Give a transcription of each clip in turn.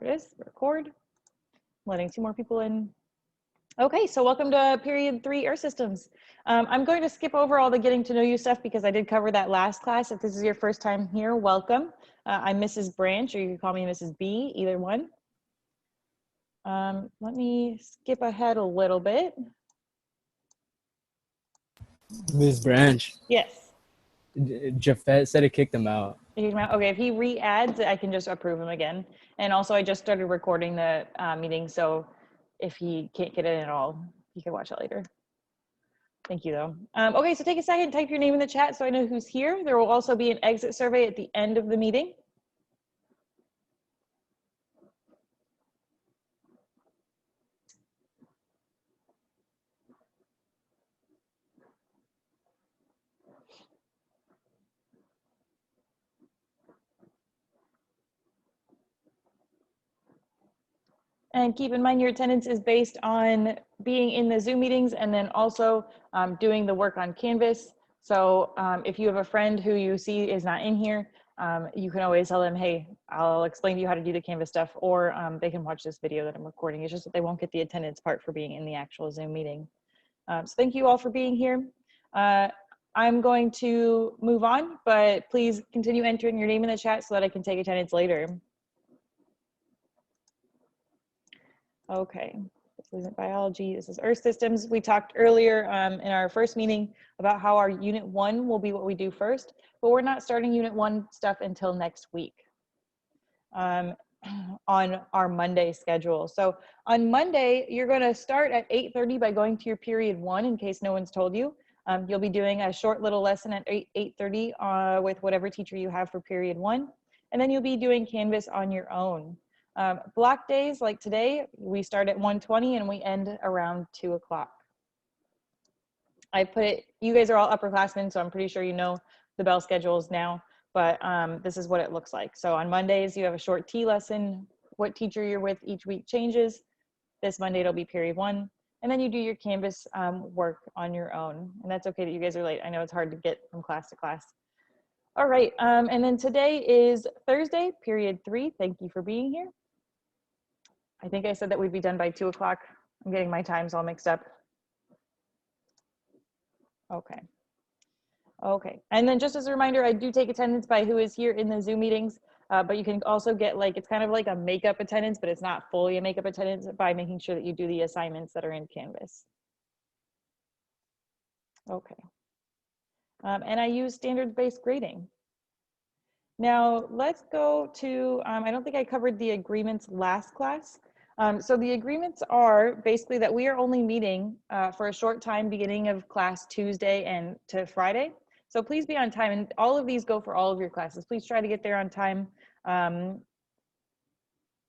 There it is, record. Letting 2 more people in. Okay, so welcome to period 3 Earth Systems. I'm going to skip over all the getting to know you stuff because I did cover that last class. If this is your first time here, welcome. I'm Mrs. Branch, or you can call me Mrs. B, either one. Let me skip ahead a little bit. Ms. Branch. Yes. Jafet said it kicked him out. Okay, if he re-adds, I can just approve him again. And also, I just started recording the meeting, so if he can't get in at all, he can watch it later. Thank you, though. Okay, so take a second, type your name in the chat so I know who's here. There will also be an exit survey at the end of the meeting. And keep in mind your attendance is based on being in the Zoom meetings and then also doing the work on Canvas. So if you have a friend who you see is not in here, you can always tell them, hey, I'll explain to you how to do the Canvas stuff, or they can watch this video that I'm recording. It's just that they won't get the attendance part for being in the actual Zoom meeting. So thank you all for being here. I'm going to move on, but please continue entering your name in the chat so that I can take attendance later. Okay, this isn't biology, this is Earth Systems. We talked earlier in our first meeting about how our Unit 1 will be what we do first, but we're not starting Unit 1 stuff until next week on our Monday schedule. So on Monday, you're gonna start at 8:30 by going to your period 1, in case no one's told you. You'll be doing a short little lesson at 8:30 with whatever teacher you have for period 1, and then you'll be doing Canvas on your own. Block days like today, we start at 1:20 and we end around 2 o'clock. I put it, you guys are all upperclassmen, so I'm pretty sure you know the bell schedules now, but this is what it looks like. So on Mondays, you have a short T lesson. What teacher you're with each week changes. This Monday, it'll be period 1. And then you do your Canvas work on your own. And that's okay that you guys are late. I know it's hard to get from class to class. All right, and then today is Thursday, period 3. Thank you for being here. I think I said that we'd be done by 2 o'clock. I'm getting my times all mixed up. Okay. Okay, and then just as a reminder, I do take attendance by who is here in the Zoom meetings, but you can also get like, it's kind of like a makeup attendance, but it's not fully a makeup attendance by making sure that you do the assignments that are in Canvas. Okay. And I use standards-based grading. Now let's go to, I don't think I covered the agreements last class. So the agreements are basically that we are only meeting for a short time beginning of class Tuesday and to Friday. So please be on time, and all of these go for all of your classes. Please try to get there on time.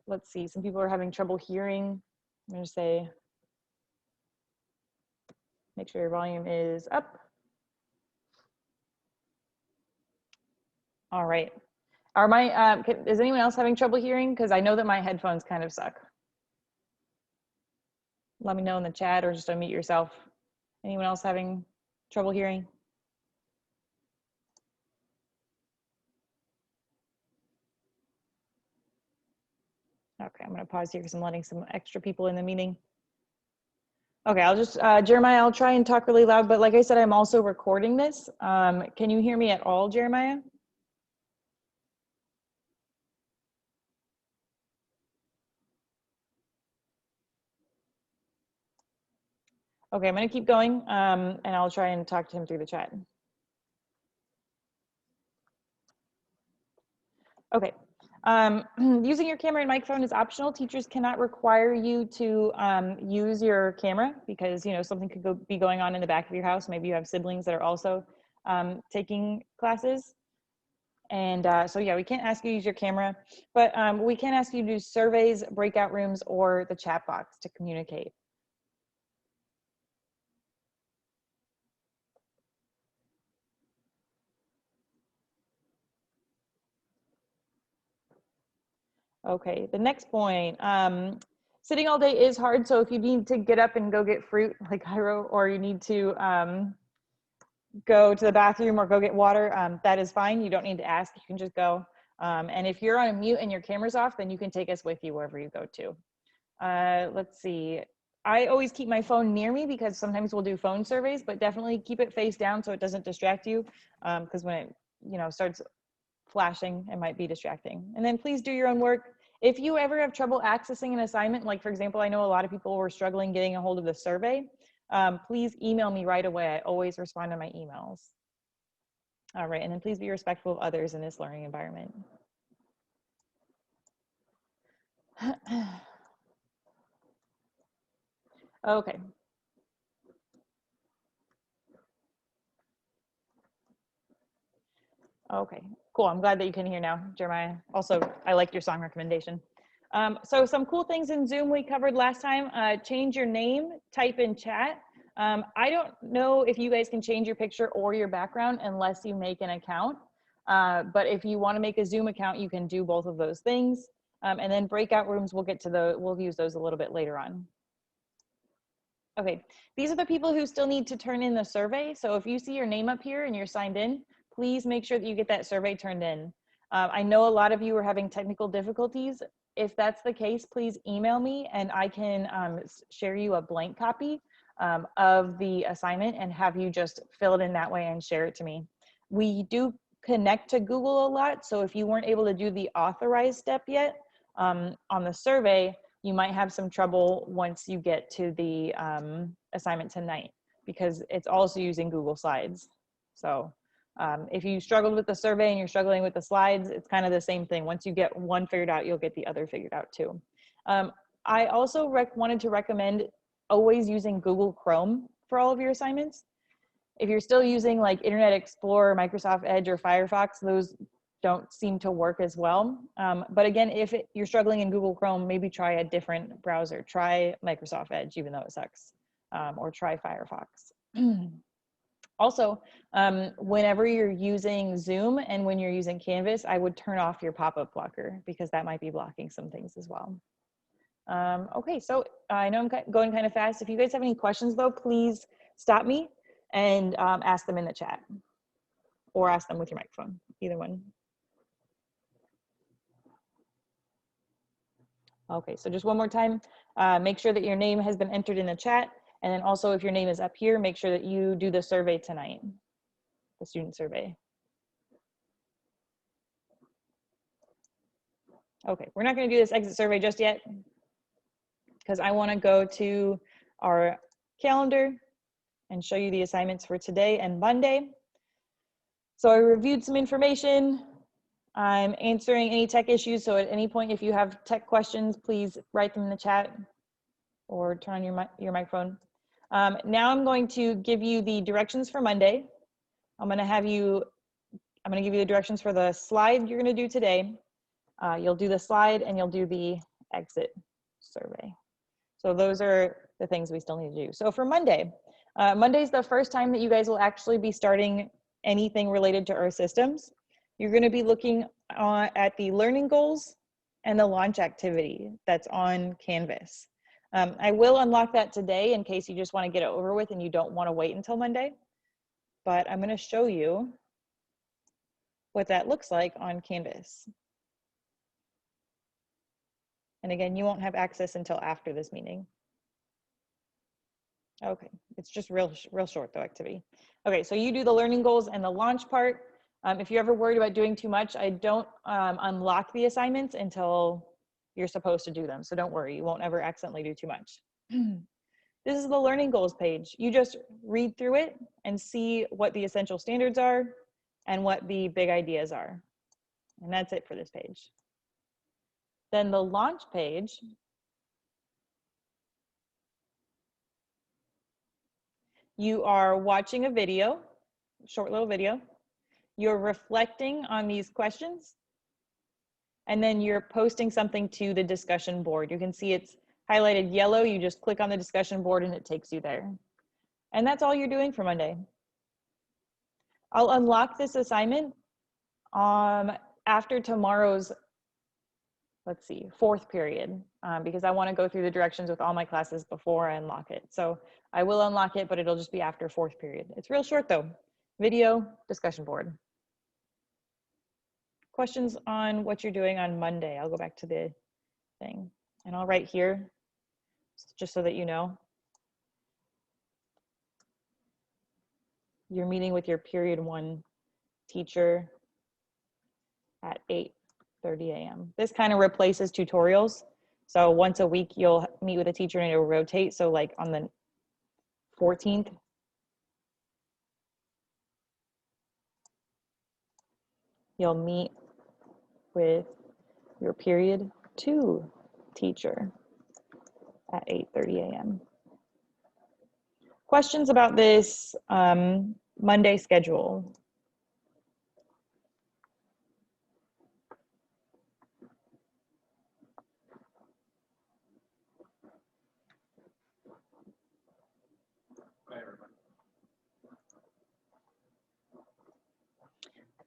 Let's see, some people are having trouble hearing. I'm gonna say, make sure your volume is up. All right. Are my, is anyone else having trouble hearing? Because I know that my headphones kind of suck. Let me know in the chat or just unmute yourself. Anyone else having trouble hearing? Okay, I'm gonna pause here because I'm letting some extra people in the meeting. Okay, I'll just, Jeremiah, I'll try and talk really loud, but like I said, I'm also recording this. Can you hear me at all, Jeremiah? Okay, I'm gonna keep going and I'll try and talk to him through the chat. Okay, using your camera and microphone is optional. Teachers cannot require you to use your camera because, you know, something could be going on in the back of your house. Maybe you have siblings that are also taking classes. And so yeah, we can't ask you to use your camera, but we can ask you to do surveys, breakout rooms, or the chat box to communicate. Okay, the next point, sitting all day is hard. So if you need to get up and go get fruit like Cairo, or you need to go to the bathroom or go get water, that is fine. You don't need to ask, you can just go. And if you're on a mute and your camera's off, then you can take us with you wherever you go to. Let's see. I always keep my phone near me because sometimes we'll do phone surveys, but definitely keep it face down so it doesn't distract you. Because when it, starts flashing, it might be distracting. And then please do your own work. If you ever have trouble accessing an assignment, like for example, I know a lot of people were struggling getting a hold of the survey, please email me right away. I always respond to my emails. All right, and then please be respectful of others in this learning environment. Okay. Okay, cool. I'm glad that you can hear now, Jeremiah. Also, I like your song recommendation. So some cool things in Zoom we covered last time. Change your name, type in chat. I don't know if you guys can change your picture or your background unless you make an account. But if you want to make a Zoom account, you can do both of those things. And then breakout rooms, we'll use those a little bit later on. Okay, these are the people who still need to turn in the survey. So if you see your name up here and you're signed in, please make sure that you get that survey turned in. I know a lot of you are having technical difficulties. If that's the case, please email me and I can share you a blank copy of the assignment and have you just fill it in that way and share it to me. We do connect to Google a lot, so if you weren't able to do the authorized step yet on the survey, you might have some trouble once you get to the assignment tonight because it's also using Google Slides. So if you struggled with the survey and you're struggling with the slides, it's kind of the same thing. Once you get one figured out, you'll get the other figured out too. I also wanted to recommend always using Google Chrome for all of your assignments. If you're still using like Internet Explorer, Microsoft Edge, or Firefox, those don't seem to work as well. But again, if you're struggling in Google Chrome, maybe try a different browser. Try Microsoft Edge, even though it sucks, or try Firefox. Also, whenever you're using Zoom and when you're using Canvas, I would turn off your pop-up blocker because that might be blocking some things as well. Okay, so I know I'm going kind of fast. If you guys have any questions though, please stop me and ask them in the chat or ask them with your microphone, either one. Okay, so just one more time, make sure that your name has been entered in the chat. And then also if your name is up here, make sure that you do the survey tonight, the student survey. Okay, we're not gonna do this exit survey just yet because I wanna go to our calendar and show you the assignments for today and Monday. So I reviewed some information. I'm answering any tech issues. So at any point, if you have tech questions, please write them in the chat or turn on your microphone. Now I'm going to give you the directions for Monday. I'm going to give you the directions for the slide you're going to do today. You'll do the slide and you'll do the exit survey. So those are the things we still need to do. So for Monday, Monday's the first time that you guys will actually be starting anything related to Earth Systems. You're going to be looking at the learning goals and the launch activity that's on Canvas. I will unlock that today in case you just want to get it over with and you don't want to wait until Monday. But I'm going to show you what that looks like on Canvas. And again, you won't have access until after this meeting. Okay, it's just real short though, activity. Okay, so you do the learning goals and the launch part. If you're ever worried about doing too much, I don't unlock the assignments until you're supposed to do them. So don't worry, you won't ever accidentally do too much. This is the learning goals page. You just read through it and see what the essential standards are and what the big ideas are. And that's it for this page. Then the launch page, you are watching a video, short little video. You're reflecting on these questions, and then you're posting something to the discussion board. You can see it's highlighted yellow. You just click on the discussion board and it takes you there. And that's all you're doing for Monday. I'll unlock this assignment after tomorrow's, let's see, 4th period, because I want to go through the directions with all my classes before I unlock it. So I will unlock it, but it'll just be after 4th period. It's real short though. Video, discussion board. Questions on what you're doing on Monday? I'll go back to the thing and I'll write here just so that you know. You're meeting with your period 1 teacher at 8:30 a.m. This kind of replaces tutorials. So once a week, you'll meet with a teacher and it'll rotate. So like on the 14th, you'll meet with your period 2 teacher at 8:30 a.m. Questions about this Monday schedule?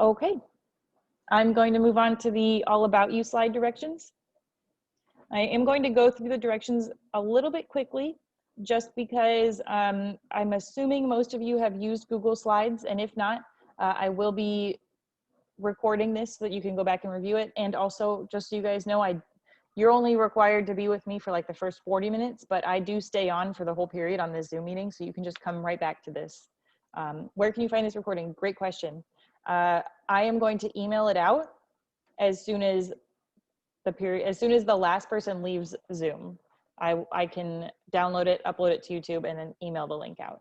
Okay, I'm going to move on to the all about you slide directions. I am going to go through the directions a little bit quickly, just because I'm assuming most of you have used Google Slides, and if not, I will be recording this so that you can go back and review it. And also, just so you guys know, you're only required to be with me for like the first 40 minutes, but I do stay on for the whole period on this Zoom meeting, so you can just come right back to this. Where can you find this recording? Great question. I am going to email it out as soon as the last person leaves Zoom. I can download it, upload it to YouTube, and then email the link out.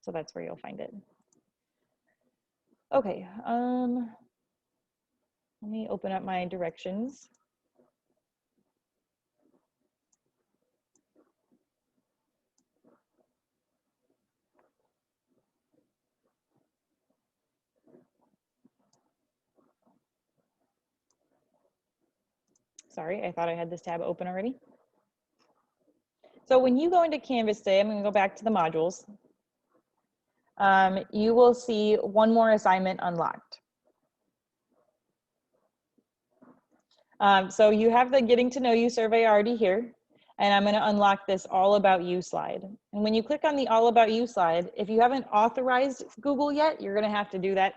So that's where you'll find it. Okay, let me open up my directions. Sorry, I thought I had this tab open already. So when you go into Canvas today, I'm going to go back to the modules. You will see one more assignment unlocked. So you have the Getting to Know You survey already here, and I'm going to unlock this All About You slide. And when you click on the All About You slide, if you haven't authorized Google yet, you're going to have to do that.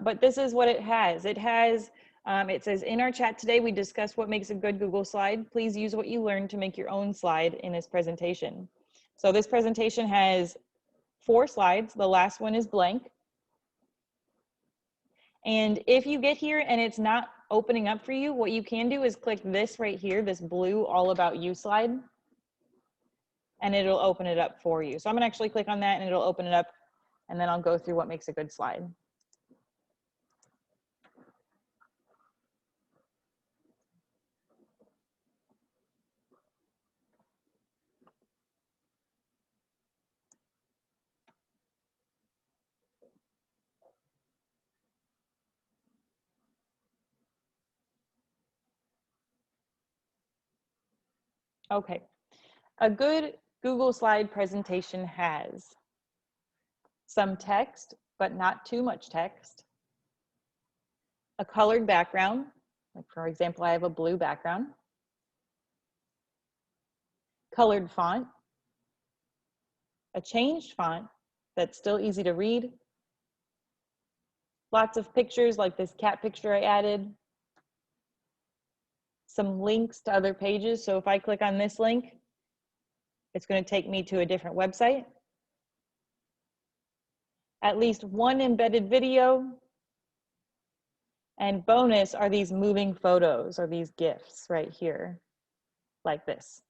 But this is what it has. It says, in our chat today, we discussed what makes a good Google slide. Please use what you learned to make your own slide in this presentation. So this presentation has 4 slides. The last one is blank. And if you get here and it's not opening up for you, what you can do is click this right here, this blue All About You slide, and it'll open it up for you. So I'm gonna actually click on that and it'll open it up, and then I'll go through what makes a good slide. Okay, a good Google slide presentation has some text, but not too much text, a colored background, like for example, I have a blue background, colored font, a changed font that's still easy to read, lots of pictures like this cat picture I added, some links to other pages. So if I click on this link, it's going to take me to a different website. At least one embedded video. And bonus are these moving photos or these GIFs right here, like this.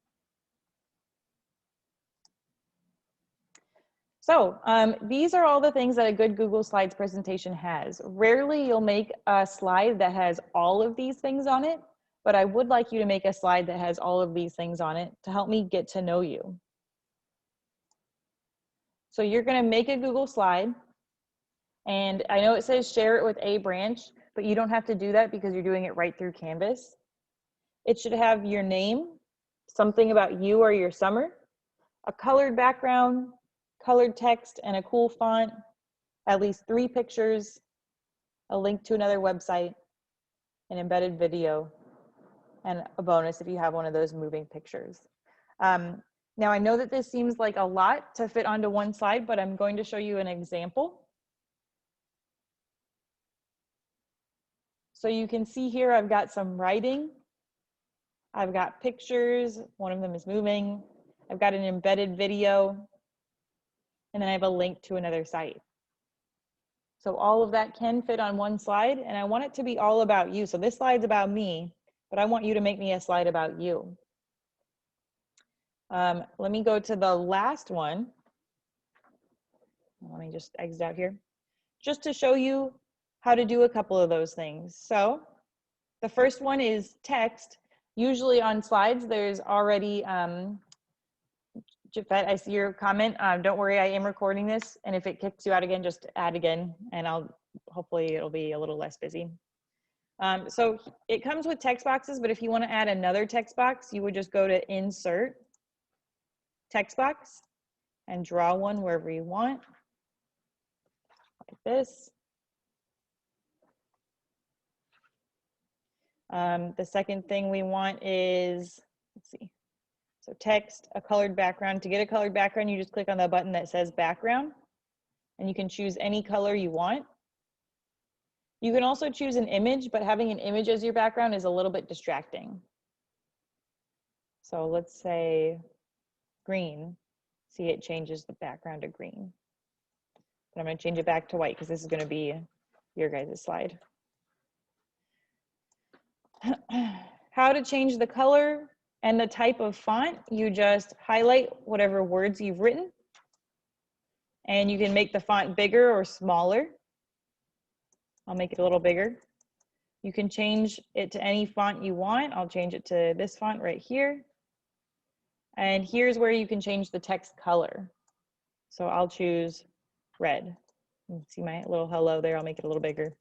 So these are all the things that a good Google Slides presentation has. Rarely you'll make a slide that has all of these things on it, but I would like you to make a slide that has all of these things on it to help me get to know you. So you're gonna make a Google slide, and I know it says share it with a branch, but you don't have to do that because you're doing it right through Canvas. It should have your name, something about you or your summer, a colored background, colored text, and a cool font, at least 3 pictures, a link to another website, an embedded video, and a bonus if you have one of those moving pictures. Now I know that this seems like a lot to fit onto one slide, but I'm going to show you an example. So you can see here I've got some writing, I've got pictures, one of them is moving, I've got an embedded video, and then I have a link to another site. So all of that can fit on one slide, and I want it to be all about you. So this slide's about me, but I want you to make me a slide about you. Let me go to the last one. Let me just exit out here, just to show you how to do a couple of those things. So the first one is text. Usually on slides, there's already, Jafet, I see your comment. Don't worry, I am recording this. And if it kicks you out again, just add again, and hopefully it'll be a little less busy. So it comes with text boxes, but if you want to add another text box, you would just go to Insert, Text Box, and draw one wherever you want, like this. The second thing we want is, let's see, so text, a colored background. To get a colored background, you just click on the button that says background, and you can choose any color you want. You can also choose an image, but having an image as your background is a little bit distracting. So let's say green. See, it changes the background to green. But I'm going to change it back to white because this is going to be your guys' slide. How to change the color and the type of font, you just highlight whatever words you've written, and you can make the font bigger or smaller. I'll make it a little bigger. You can change it to any font you want. I'll change it to this font right here. And here's where you can change the text color. So I'll choose red. You can see my little hello there. I'll make it a little bigger.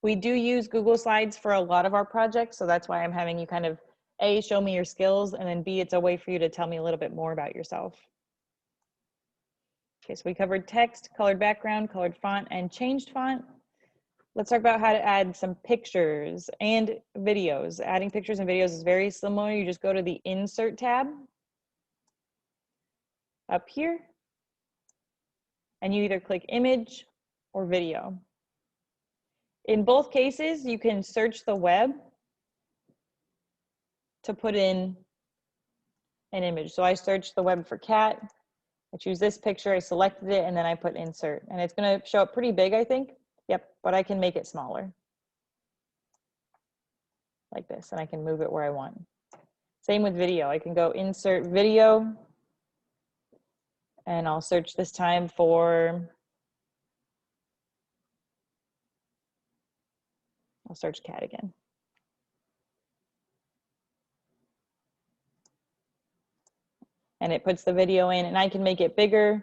We do use Google Slides for a lot of our projects, so that's why I'm having you kind of A, show me your skills, and then B, it's a way for you to tell me a little bit more about yourself. Okay, so we covered text, colored background, colored font, and changed font. Let's talk about how to add some pictures and videos. Adding pictures and videos is very similar. You just go to the Insert tab up here, and you either click Image or Video. In both cases, you can search the web to put in an image. So I searched the web for cat. I choose this picture, I selected it, and then I put insert. And it's going to show up pretty big, I think. Yep, but I can make it smaller. Like this, and I can move it where I want. Same with video. I can go insert video, and I'll search this time for, I'll search cat again. And it puts the video in, and I can make it bigger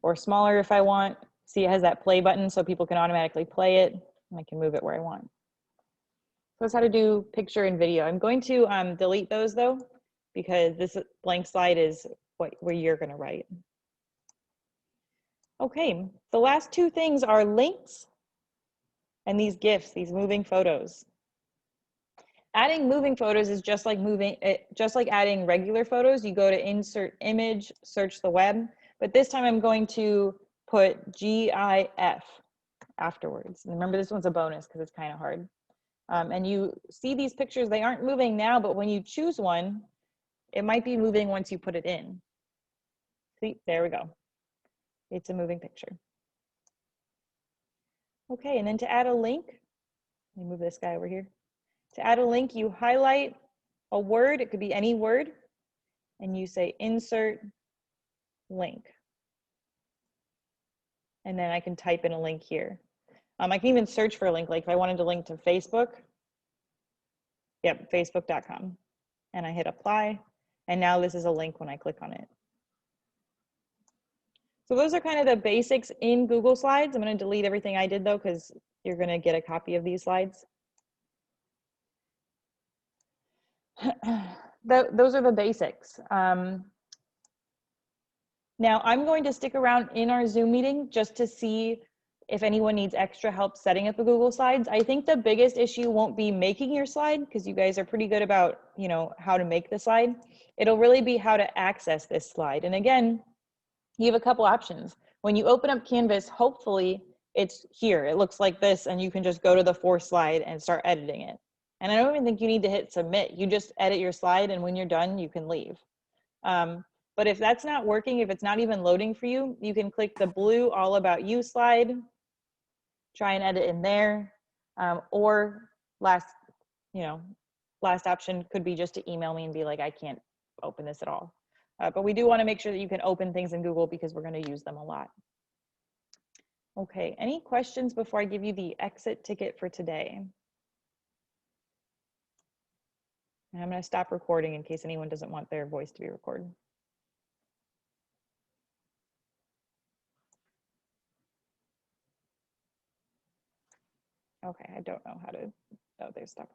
or smaller if I want. See, it has that play button so people can automatically play it, and I can move it where I want. So that's how to do picture and video. I'm going to delete those though, because this blank slide is where you're gonna write. Okay, the last two things are links and these GIFs, these moving photos. Adding moving photos is just like adding regular photos. You go to Insert Image, search the web, but this time I'm going to put GIF afterwards. And remember, this one's a bonus because it's kind of hard. And you see these pictures, they aren't moving now, but when you choose one, it might be moving once you put it in. See, there we go. It's a moving picture. Okay, and then to add a link, let me move this guy over here. To add a link, you highlight a word, it could be any word, and you say insert link. And then I can type in a link here. I can even search for a link, like if I wanted to link to Facebook, yep, facebook.com. And I hit apply, and now this is a link when I click on it. So those are kind of the basics in Google Slides. I'm going to delete everything I did though, because you're going to get a copy of these slides. Those are the basics. Now I'm going to stick around in our Zoom meeting just to see if anyone needs extra help setting up a Google Slides. I think the biggest issue won't be making your slide, because you guys are pretty good about, you know, how to make the slide. It'll really be how to access this slide. And again, you have a couple options. When you open up Canvas, hopefully it's here. It looks like this, and you can just go to the 4 slide and start editing it. And I don't even think you need to hit submit. You just edit your slide, and when you're done, you can leave. But if that's not working, if it's not even loading for you, you can click the blue All About You slide, try and edit in there, or last option could be just to email me and be like, I can't open this at all. But we do want to make sure that you can open things in Google, because we're going to use them a lot. Okay, any questions before I give you the exit ticket for today? And I'm going to stop recording in case anyone doesn't want their voice to be recorded. Okay, I don't know how to, oh, there's stop.